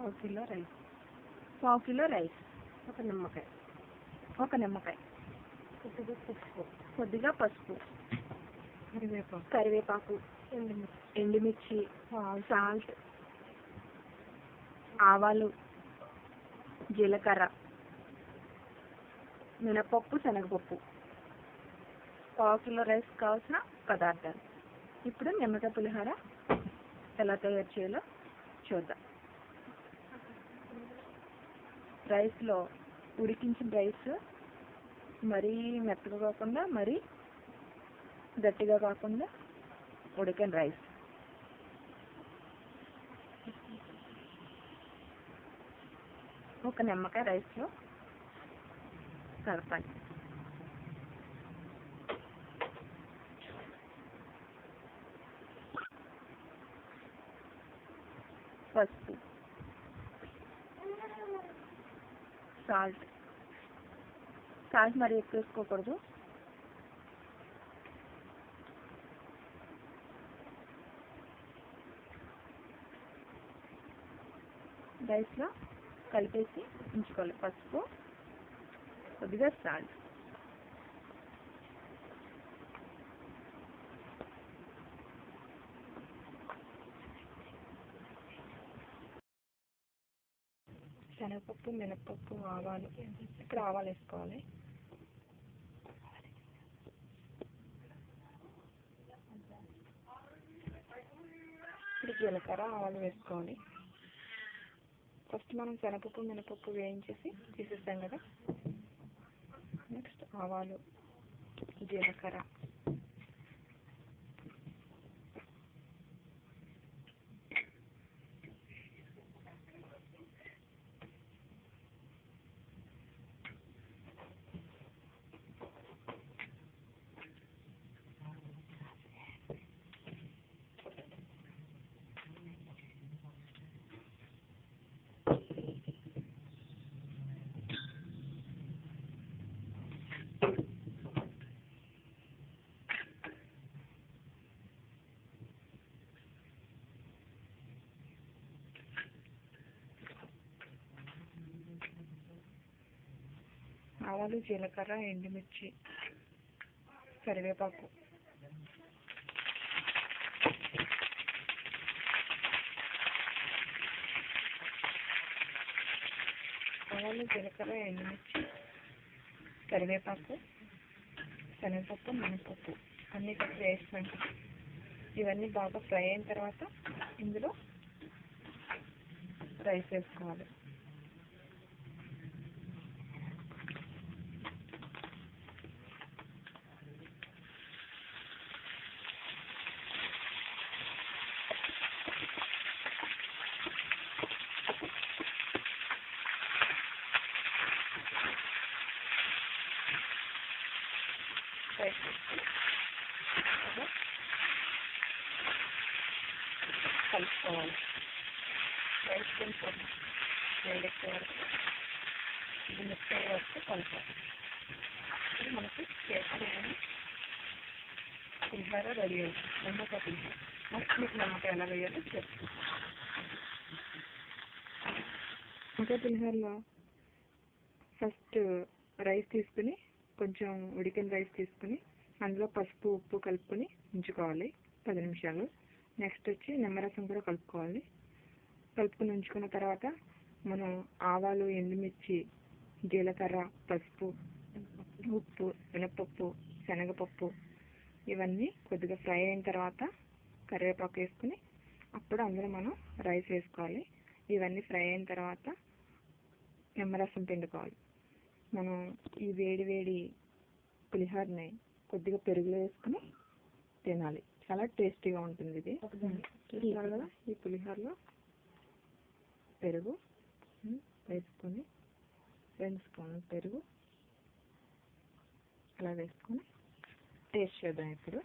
పావు kilo rice, ఒక నిమ్మకాయ, కొద్దిగా పసుపు, కరివేపాకు, ఎండుమిర్చి, సాల్ట్, ఆవాలు, జీలకర్ర, మినపప్పు, శనగపప్పు. పావు కిలో రైస్ కావాల్సిన పదార్థాలు. ఇప్పుడు నిమ్మకాయ పులిహోర ఎలా తయారు చేయాలో చూద్దాం. రైస్లో ఉడికించిన రైస్ మరీ మెత్తగా కాకుండా మరీ గట్టిగా కాకుండా ఉడికిన రైస్. ఒక నిమ్మకాయ రైస్లో కలపాలి. పసుపు, సాల్ట్ మరి ఎక్కువ వేసుకోకూడదు. రైస్లో కలిపేసి ఉంచుకోవాలి. పసుపు, కొద్దిగా సాల్ట్. శనగపప్పు, మినపప్పు, ఆవాలు. ఇప్పుడు ఆవాలు వేసుకోవాలి. ఇప్పుడు జీలకర్ర, ఆవాలు వేసుకోవాలి. ఫస్ట్ మనం శనగపప్పు, మినపప్పు వేయించేసి తీసేస్తాం కదా. నెక్స్ట్ ఆవాలు, జీలకర్ర, ఆవాలు, జీలకర్ర, ఎండుమిర్చి, కరివేపాకు, శనగపప్పు, మినపప్పు అన్నీ కలిపి వేసుకుంటాం. ఇవన్నీ బాగా ఫ్రై అయిన తర్వాత ఇందులో రైస్ వేసుకోవాలి. కలుపుకోవాలి. రైస్ కొంచెం వేడెక్కే వరకు, ఇది మిక్స్ అయ్యే వరకు కలపాలి. ఇది మనకి చేసుకుని పులిహోర రెడీ అవుతుంది. నిమ్మకాయ పులిహోర. నెక్స్ట్ మీకు నిమ్మకాయ ఎలా వేయాలో చెప్తాను. నిమ్మకాయ పులిహోరలో ఫస్ట్ రైస్ తీసుకుని, కొంచెం ఉడికిన రైస్ తీసుకుని అందులో పసుపు, ఉప్పు కలుపుకొని ఉంచుకోవాలి 10 నిమిషాలు. నెక్స్ట్ వచ్చి నిమ్మరసం కూడా కలుపుకోవాలి. కలుపుకొని ఉంచుకున్న తర్వాత మనం ఆవాలు, ఎండుమిర్చి, జీలకర్ర, పసుపు, ఉప్పు, మినపప్పు, శనగపప్పు ఇవన్నీ కొద్దిగా ఫ్రై అయిన తర్వాత కరివేపాకు వేసుకుని అప్పుడు అందులో మనం రైస్ వేసుకోవాలి. ఇవన్నీ ఫ్రై అయిన తర్వాత నిమ్మరసం పిండుకోవాలి. మనం ఈ వేడి వేడి పులిహోరని కొద్దిగా పెరుగులో వేసుకుని తినాలి. చాలా టేస్టీగా ఉంటుంది ఇది. చూస్తారు కదా, ఈ పులిహోరలో పెరుగు వేసుకొని 2 స్పూన్లు పెరుగు అలా వేసుకొని టేస్ట్ చేద్దాం ఇప్పుడు.